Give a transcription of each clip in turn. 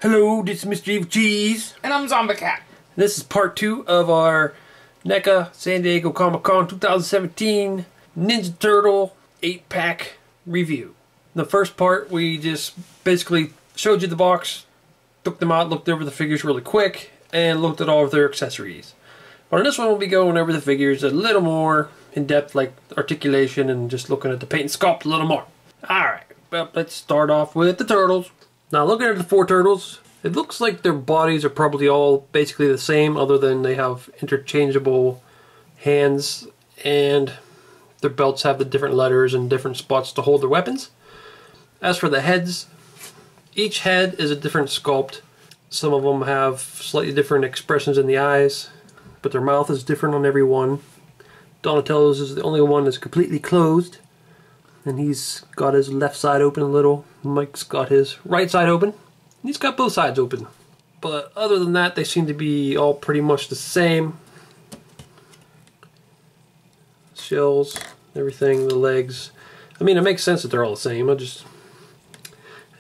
Hello, this is Mr. Evilcheese. And I'm Zombie Cat. This is part 2 of our NECA San Diego Comic-Con 2017 Ninja Turtle 8-pack review. In the first part, we just basically showed you the box, took them out, looked over the figures really quick, and looked at all of their accessories. But in this one, we'll be going over the figures a little more in depth, like articulation and just looking at the paint and sculpt a little more. Alright, well, let's start off with the turtles. Now, looking at the 4 turtles, it looks like their bodies are probably all basically the same, other than they have interchangeable hands and their belts have the different letters and different spots to hold their weapons. As for the heads, each head is a different sculpt. Some of them have slightly different expressions in the eyes, but their mouth is different on every one. Donatello's is the only one that's completely closed, and he's got his left side open a little. Mike's got his right side open. He's got both sides open. But other than that, they seem to be all pretty much the same. Shells, everything, the legs. I mean, it makes sense that they're all the same. It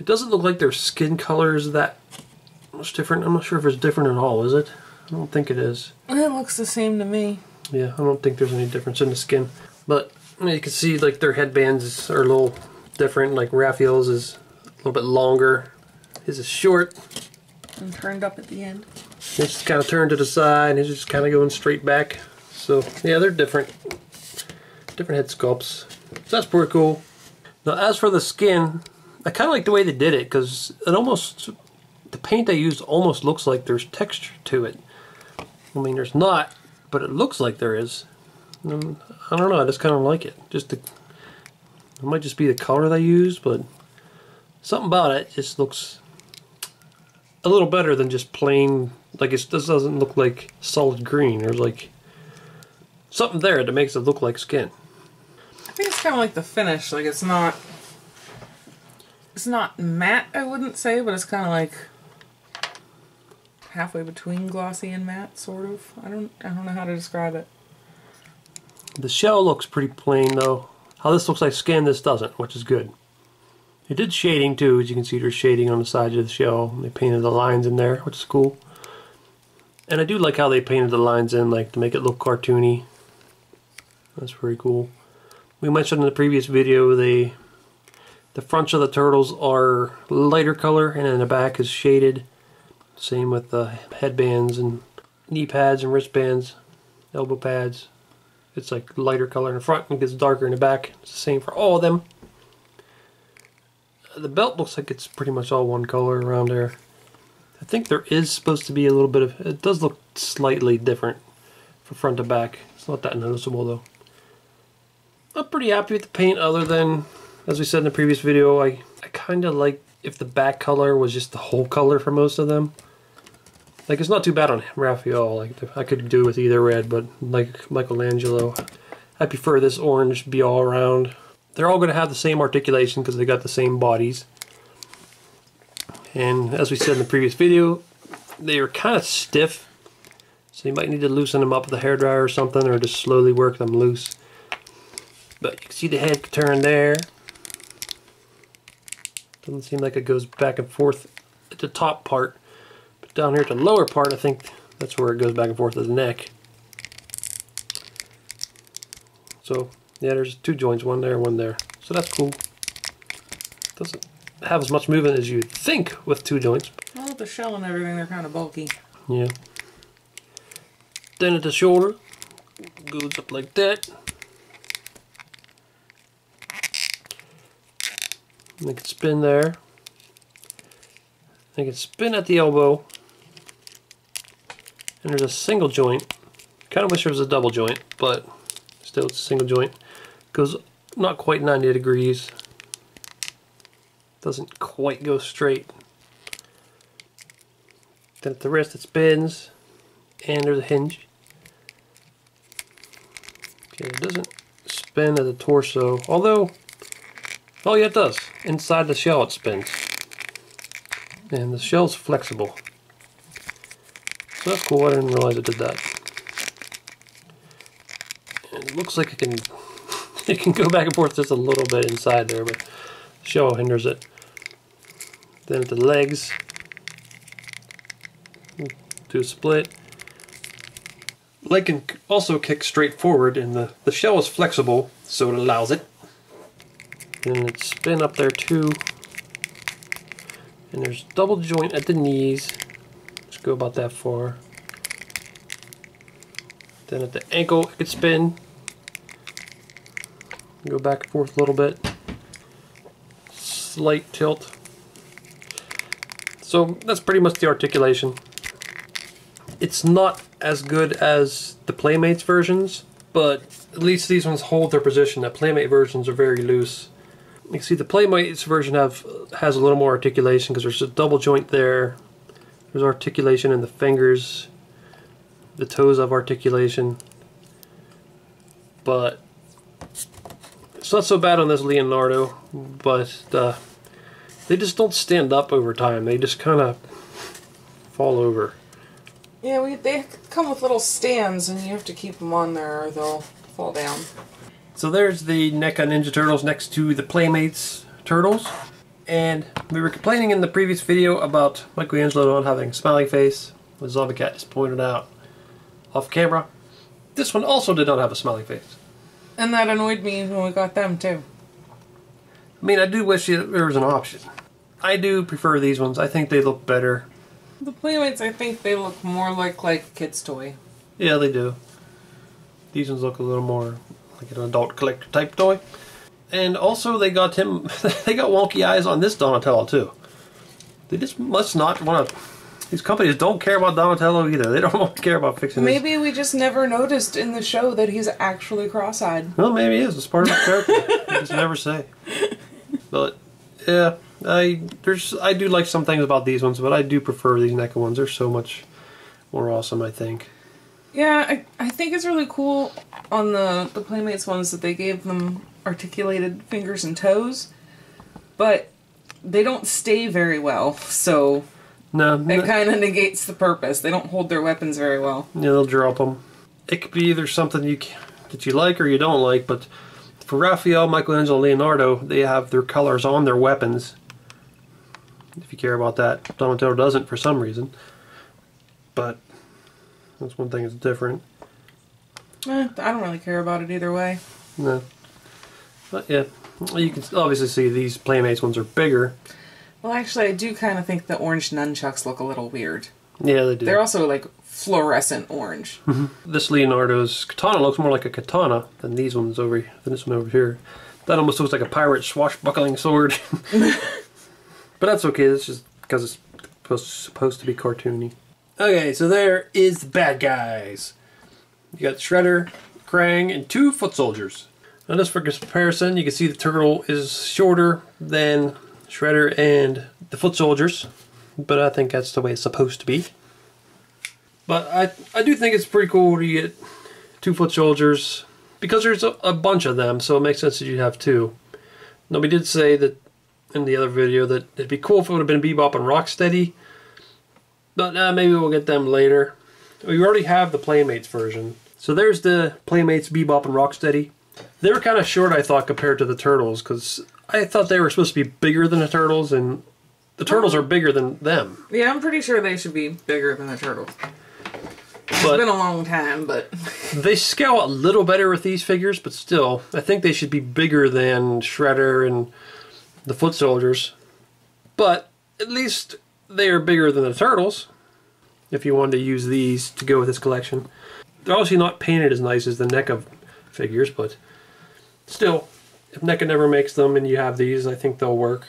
doesn't look like their skin color is that much different. I'm not sure if it's different at all, is it? I don't think it is. It looks the same to me. Yeah, I don't think there's any difference in the skin. But you can see like their headbands are a little different. Like Raphael's is a little bit longer. His is short. And turned up at the end. It's just kind of turned to the side and it's just kind of going straight back. So yeah, they're different. Different head sculpts. So that's pretty cool. Now as for the skin, I kind of like the way they did it because it almost, the paint they used almost looks like there's texture to it. I mean, there's not, but it looks like there is. And I don't know, I just kind of like it. It might just be the color they used, but something about it just looks a little better than just plain, like this doesn't look like solid green. There's like something there that makes it look like skin. I think it's kind of like the finish, like it's not matte, I wouldn't say, but it's kind of like halfway between glossy and matte, sort of. I don't know how to describe it. The shell looks pretty plain though. How this looks like skin, this doesn't, which is good. They did shading too, as you can see there's shading on the sides of the shell. They painted the lines in there, which is cool. And I do like how they painted the lines in, like to make it look cartoony. That's pretty cool. We mentioned in the previous video the fronts of the turtles are lighter color and then the back is shaded. Same with the headbands and knee pads and wristbands, elbow pads. It's like lighter color in the front and it gets darker in the back. It's the same for all of them. The belt looks like it's pretty much all one color around there. I think there is supposed to be a little bit of, it does look slightly different from front to back. It's not that noticeable though. I'm pretty happy with the paint, other than, as we said in the previous video, I kind of like if the back color was just the whole color for most of them. Like, it's not too bad on Raphael. Like, I could do with either red, but like Michelangelo, I prefer this orange be all around. They're all going to have the same articulation because they got the same bodies. And as we said in the previous video, they are kind of stiff, so you might need to loosen them up with a hairdryer or something, or just slowly work them loose. But you can see the head turn there. Doesn't seem like it goes back and forth at the top part. But down here at the lower part, I think that's where it goes back and forth to the neck. So, yeah, there's 2 joints, one there, one there. So that's cool. Doesn't have as much movement as you'd think with 2 joints. Well, with the shell and everything, they're kind of bulky. Yeah. Then at the shoulder, goes up like that. They can spin there. They can spin at the elbow. And there's a single joint. Kind of wish there was a double joint, but still it's a single joint. Goes not quite 90 degrees. Doesn't quite go straight. Then at the wrist it spins. And there's a hinge. Okay, it doesn't spin at the torso, although, oh yeah, it does. Inside the shell it spins. And the shell's flexible. So that's cool, I didn't realize it did that. And it looks like it can go back and forth just a little bit inside there, but the shell hinders it. Then at the legs, do a split. Leg can also kick straight forward, and the shell is flexible, so it allows it. And it's spin up there too. And there's double joint at the knees. Just go about that far. Then at the ankle, it could spin. Go back and forth a little bit. Slight tilt. So that's pretty much the articulation. It's not as good as the Playmates versions, but at least these ones hold their position. The Playmate versions are very loose. You can see the Playmates version has a little more articulation because there's a double joint there. There's articulation in the fingers. The toes have articulation. But it's not so bad on this Leonardo, but they just don't stand up over time. They just kind of fall over. Yeah, they come with little stands, and you have to keep them on there or they'll fall down. So there's the NECA Ninja Turtles next to the Playmates Turtles. And we were complaining in the previous video about Michelangelo not having a smiley face, as Zombie Cat just pointed out off camera. This one also did not have a smiley face. And that annoyed me when we got them too. I mean, I do wish there was an option. I do prefer these ones. I think they look better. The Playmates, I think they look more like a kid's toy. Yeah, they do. These ones look a little more like an adult collector type toy. And also they got him, they got wonky eyes on this Donatello too. They just must not want to, these companies don't care about Donatello either. They don't care about fixing this. Maybe we just never noticed in the show that he's actually cross-eyed. Well, maybe he is. It's part of the character. You just never say. But, yeah, I do like some things about these ones, but I do prefer these NECA ones. They're so much more awesome, I think. Yeah, I think it's really cool on the Playmates ones that they gave them articulated fingers and toes, but they don't stay very well, so it kind of negates the purpose. They don't hold their weapons very well. Yeah, they'll drop them. It could be either something that you like or you don't like, but for Raphael, Michelangelo, Leonardo, they have their colors on their weapons. If you care about that. Donatello doesn't for some reason. But that's one thing that's different. I don't really care about it either way. No. But yeah, you can obviously see these Playmates ones are bigger. Well, actually, I do kind of think the orange nunchucks look a little weird. Yeah, they do. They're also like fluorescent orange. This Leonardo's katana looks more like a katana than these ones over than this one over here. That almost looks like a pirate swashbuckling sword. But that's okay. That's just because it's supposed to be cartoony. Okay, so there is the bad guys. You got Shredder, Krang, and 2 foot soldiers. Now just for comparison, you can see the turtle is shorter than Shredder and the foot soldiers. But I think that's the way it's supposed to be. But I do think it's pretty cool to get 2 foot soldiers. Because there's a bunch of them, so it makes sense that you'd have 2. Now we did say that in the other video that it'd be cool if it would have been Bebop and Rocksteady. But maybe we'll get them later. We already have the Playmates version. So there's the Playmates Bebop and Rocksteady. They were kind of short, I thought, compared to the Turtles, because I thought they were supposed to be bigger than the Turtles, and the Turtles are bigger than them. Yeah, I'm pretty sure they should be bigger than the Turtles. It's been a long time, but they scale a little better with these figures, but still, I think they should be bigger than Shredder and the foot soldiers. But at least they are bigger than the Turtles, if you wanted to use these to go with this collection. They're obviously not painted as nice as the NECA figures, but still, if NECA never makes them and you have these, I think they'll work.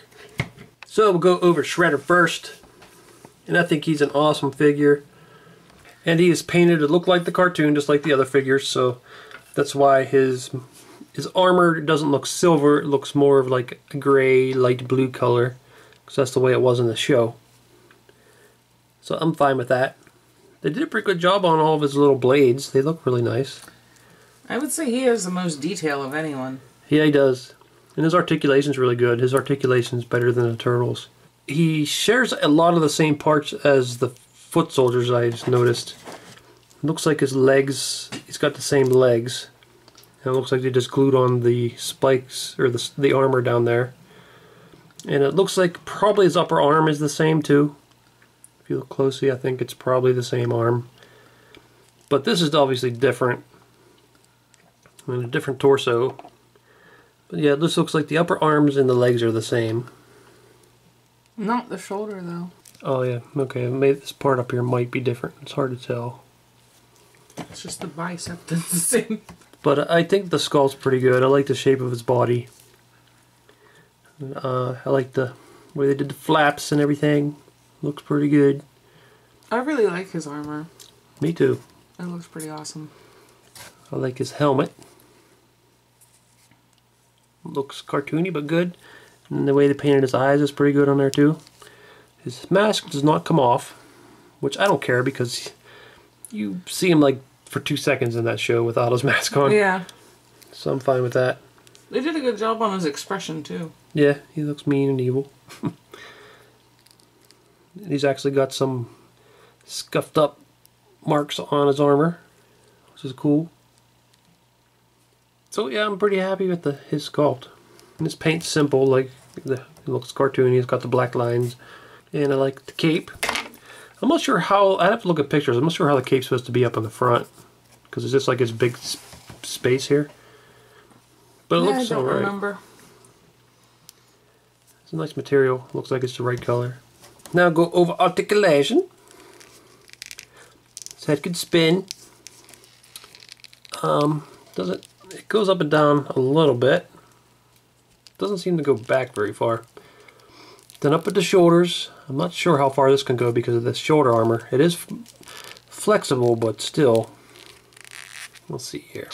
So we'll go over Shredder first, and I think he's an awesome figure. And he is painted to look like the cartoon, just like the other figures, so that's why his armor doesn't look silver, it looks more of like a gray, light blue color, because that's the way it was in the show. So I'm fine with that. They did a pretty good job on all of his little blades. They look really nice. I would say he has the most detail of anyone. Yeah, he does. And his articulation's really good. His articulation's better than the Turtles. He shares a lot of the same parts as the foot soldiers, I've noticed. Looks like his legs, he's got the same legs. And it looks like they just glued on the spikes, or the armor down there. And it looks like probably his upper arm is the same too. If you look closely, I think it's probably the same arm. But this is obviously different. And a different torso. But yeah, this looks like the upper arms and the legs are the same. Not the shoulder, though. Oh yeah, okay, maybe this part up here might be different. It's hard to tell. It's just the bicep that's the same. But I think the skull's pretty good. I like the shape of his body. I like the way they did the flaps and everything. Looks pretty good. I really like his armor. Me too. It looks pretty awesome. I like his helmet. Looks cartoony but good. And the way they painted his eyes is pretty good on there too. His mask does not come off, which I don't care because you see him like for 2 seconds in that show without his mask on. Yeah. So I'm fine with that. They did a good job on his expression too. Yeah, he looks mean and evil. He's actually got some scuffed up marks on his armor, which is cool. So yeah, I'm pretty happy with his sculpt. And his paint's simple, like it looks cartoony. He's got the black lines, and I like the cape. I'm not sure how. I have to look at pictures. I'm not sure how the cape's supposed to be up on the front because it's just like this big space here. But it looks alright. I don't remember. It's a nice material. Looks like it's the right color. Now go over articulation. His head can spin. It goes up and down a little bit. Doesn't seem to go back very far. Then up at the shoulders. I'm not sure how far this can go because of this shoulder armor. It is flexible, but still. We'll see here.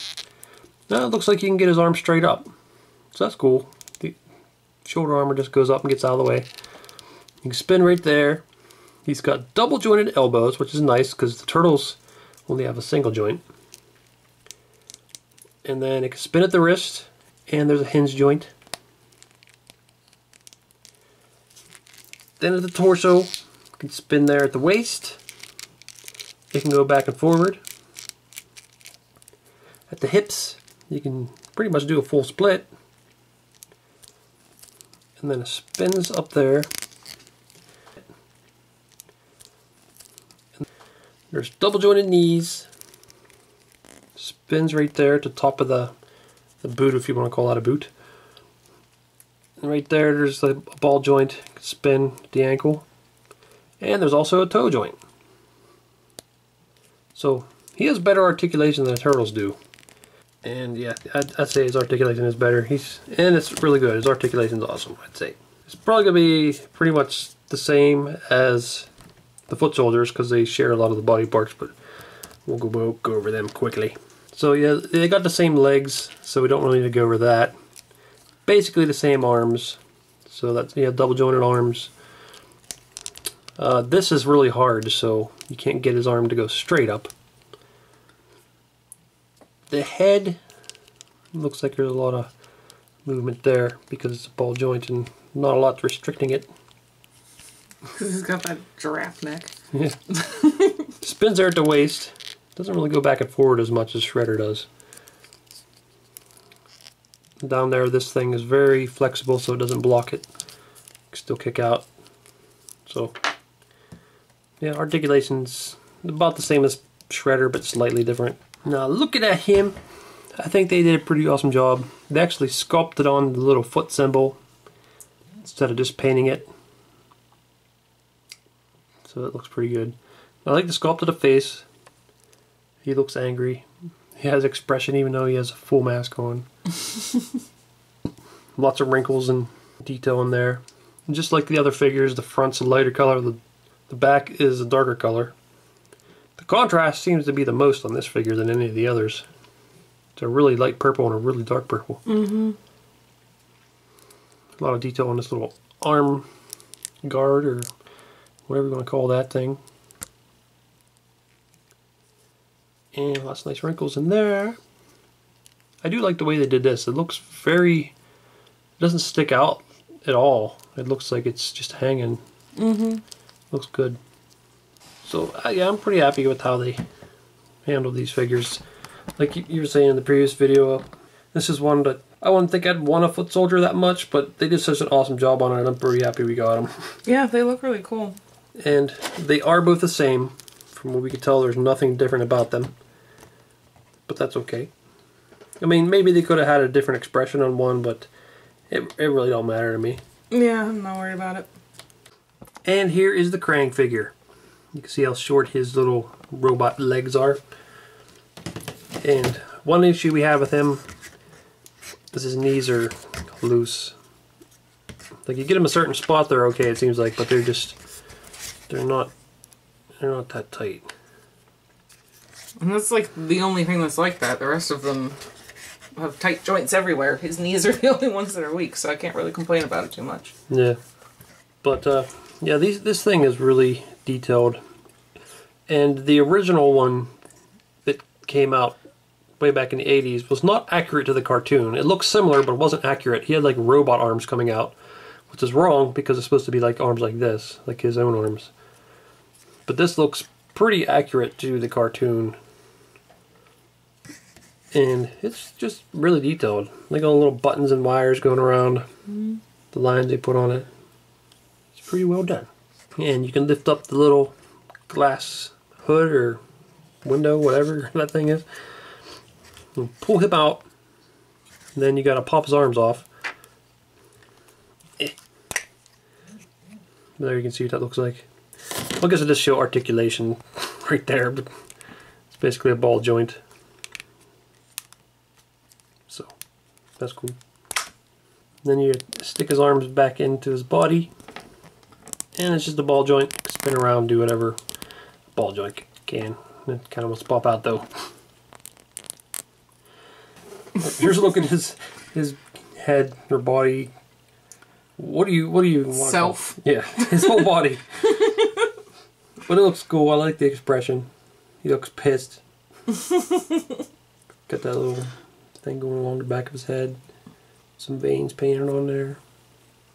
Now it looks like you can get his arm straight up. So that's cool. The shoulder armor just goes up and gets out of the way. You can spin right there. He's got double jointed elbows, which is nice because the turtles only have a single joint. And then it can spin at the wrist, and there's a hinge joint. Then at the torso, you can spin there at the waist. It can go back and forward. At the hips, you can pretty much do a full split. And then it spins up there. And there's double jointed knees. Spins right there at the top of the boot, if you want to call that a boot. And right there's a ball joint, spin at the ankle. And there's also a toe joint. So he has better articulation than the turtles do. And yeah, I'd say his articulation is better. And it's really good. His articulation is awesome, I'd say. It's probably going to be pretty much the same as the foot soldiers because they share a lot of the body parts, but we'll go over them quickly. So yeah, they got the same legs, so we don't really need to go over that. Basically the same arms. So that's, yeah, double jointed arms. This is really hard, so you can't get his arm to go straight up. The head looks like there's a lot of movement there because it's a ball joint and not a lot restricting it. Because he's got that giraffe neck. Yeah. Spins there at the waist. Doesn't really go back and forward as much as Shredder does. Down there, this thing is very flexible so it doesn't block it. Can still kick out. So, yeah, articulation's about the same as Shredder, but slightly different. Now, looking at him, I think they did a pretty awesome job. They actually sculpted on the little foot symbol instead of just painting it. So it looks pretty good. I like the sculpt of the face. He looks angry. He has expression even though he has a full mask on. Lots of wrinkles and detail in there. And just like the other figures, the front's a lighter color, the back is a darker color. The contrast seems to be the most on this figure than any of the others. It's a really light purple and a really dark purple. Mm-hmm. A lot of detail on this little arm guard or whatever you want to call that thing. And lots of nice wrinkles in there. I do like the way they did this. It looks very... It doesn't stick out at all. It looks like it's just hanging. Mm-hmm. Looks good. So, yeah, I'm pretty happy with how they handled these figures. Like you were saying in the previous video, this is one that I wouldn't think I'd want a foot soldier that much, but they did such an awesome job on it, and I'm pretty happy we got them. Yeah, they look really cool. And they are both the same. From what we can tell, there's nothing different about them. But that's okay. I mean, maybe they could have had a different expression on one, but it really don't matter to me. Yeah, I'm not worried about it. And here is the Krang figure. You can see how short his little robot legs are. And one issue we have with him is his knees are loose. Like, you get them a certain spot, they're okay, it seems like, but they're not that tight. And that's like the only thing that's like that. The rest of them have tight joints everywhere. His knees are the only ones that are weak, so I can't really complain about it too much. Yeah. But, yeah, this thing is really detailed. And the original one that came out way back in the 80s was not accurate to the cartoon. It looked similar, but it wasn't accurate. He had like robot arms coming out, which is wrong because it's supposed to be like arms like this, like his own arms. But this looks pretty accurate to the cartoon. And it's just really detailed. Like all the little buttons and wires going around, the lines they put on it. It's pretty well done. And you can lift up the little glass hood or window, whatever that thing is. And pull him out. And then you gotta pop his arms off. There you can see what that looks like. I guess I just show articulation right there, but it's basically a ball joint. So that's cool. Then you stick his arms back into his body, and it's just a ball joint. Spin around, do whatever a ball joint can. It kind of wants to pop out though. Here's a look at his head or body. What do you want to Self. call it? Yeah, his whole body. But it looks cool. I like the expression. He looks pissed. Got that little thing going along the back of his head. Some veins painted on there.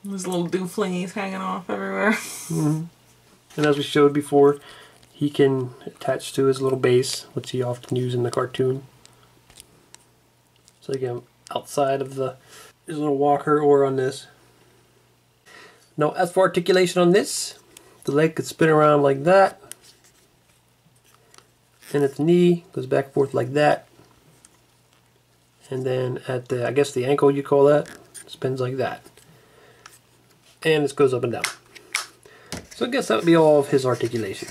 His little dooflingies hanging off everywhere. Mm-hmm. And as we showed before, he can attach to his little base, which he often uses in the cartoon. So again, outside of his little walker or on this. Now, as for articulation on this, the leg could spin around like that, and its knee goes back and forth like that, and then at the, I guess the ankle you call that, spins like that, and it goes up and down. So I guess that would be all of his articulation.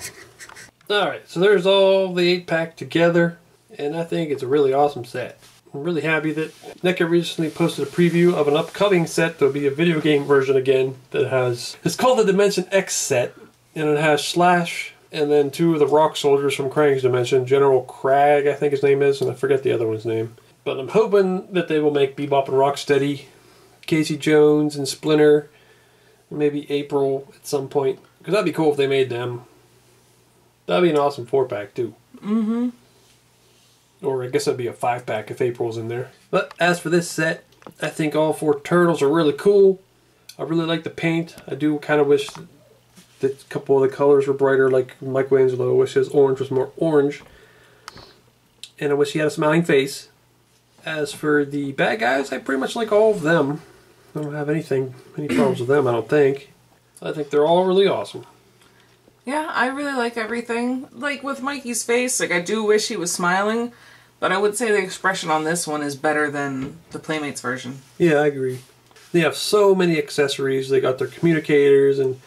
Alright, so there's all the 8-pack together, and I think it's a really awesome set. I'm really happy that NECA recently posted a preview of an upcoming set. There'll be a video game version again that has... It's called the Dimension X set, and it has Slash and then 2 of the rock soldiers from Krang's Dimension. General Krag, I think his name is, and I forget the other one's name. But I'm hoping that they will make Bebop and Rocksteady, Casey Jones and Splinter, and maybe April at some point. Because that'd be cool if they made them. That'd be an awesome 4-pack too. Mm-hmm. Or I guess that'd be a 5-pack if April's in there. But as for this set, I think all 4 turtles are really cool. I really like the paint. I do kind of wish that a couple of the colors were brighter, like Mike Winslow. I wish his orange was more orange. And I wish he had a smiling face. As for the bad guys, I pretty much like all of them. I don't have any problems with them, I don't think. I think they're all really awesome. Yeah, I really like everything. Like with Mikey's face, like I do wish he was smiling, but I would say the expression on this one is better than the Playmates version. Yeah, I agree. They have so many accessories. They got their communicators and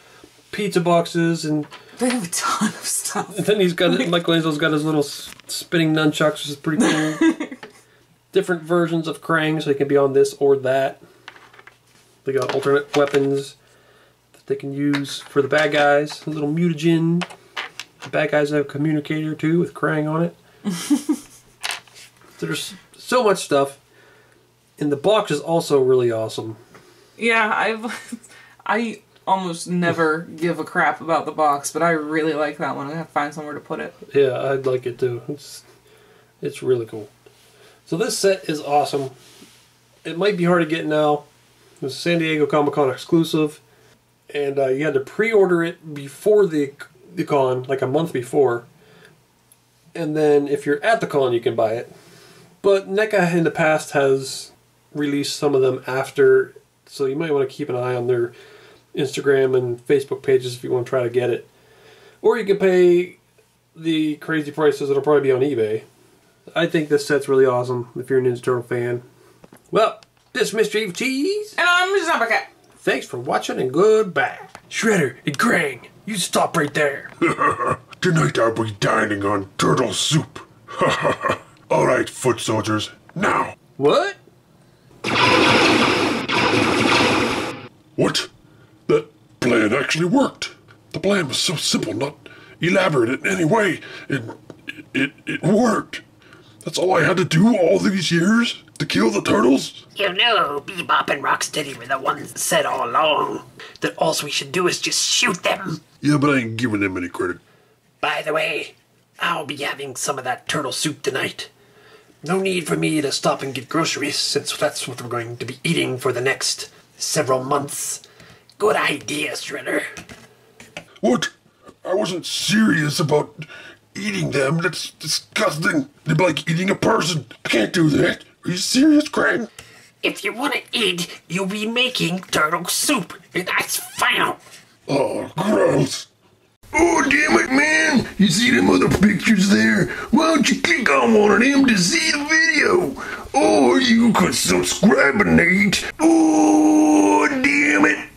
pizza boxes, and they have a ton of stuff. And then he's got Michelangelo's got his little spinning nunchucks, which is pretty cool. Different versions of Krang, so they can be on this or that. They got alternate weapons that they can use for the bad guys. A little mutagen. The bad guys have a communicator too with Krang on it. There's so much stuff. And the box is also really awesome. Yeah, I almost never give a crap about the box, but I really like that one. I have to find somewhere to put it. Yeah, I'd like it too. It's really cool. So this set is awesome. It might be hard to get now. It was a San Diego Comic-Con exclusive. And you had to pre-order it before the con, like a month before. And then if you're at the con, you can buy it. But NECA in the past has released some of them after, so you might want to keep an eye on their Instagram and Facebook pages if you want to try to get it. Or you can pay the crazy prices that'll probably be on eBay. I think this set's really awesome if you're a Ninja Turtle fan. Well, this is Mr. Evilcheese. And I'm Zombacat. Thanks for watching and goodbye. Shredder and Krang, you stop right there. Tonight I'll be dining on turtle soup. Alright, foot soldiers, now. What? What? That plan actually worked. The plan was so simple, not elaborate in any way. It worked. That's all I had to do all these years to kill the turtles? You know, Bebop and Rocksteady were the ones that said all along that all we should do is just shoot them. Yeah, but I ain't giving them any credit. By the way, I'll be having some of that turtle soup tonight. No need for me to stop and get groceries, since that's what we're going to be eating for the next several months. Good idea, Shredder. What? I wasn't serious about eating them. That's disgusting. They'd be like eating a person. I can't do that. Are you serious, Krang? If you want to eat, you'll be making turtle soup, and that's final. Oh, gross. Oh, damn it, man. You see them other pictures there? Why don't you click on one of them to see the video? Or you could subscribe and eat. Oh, damn it.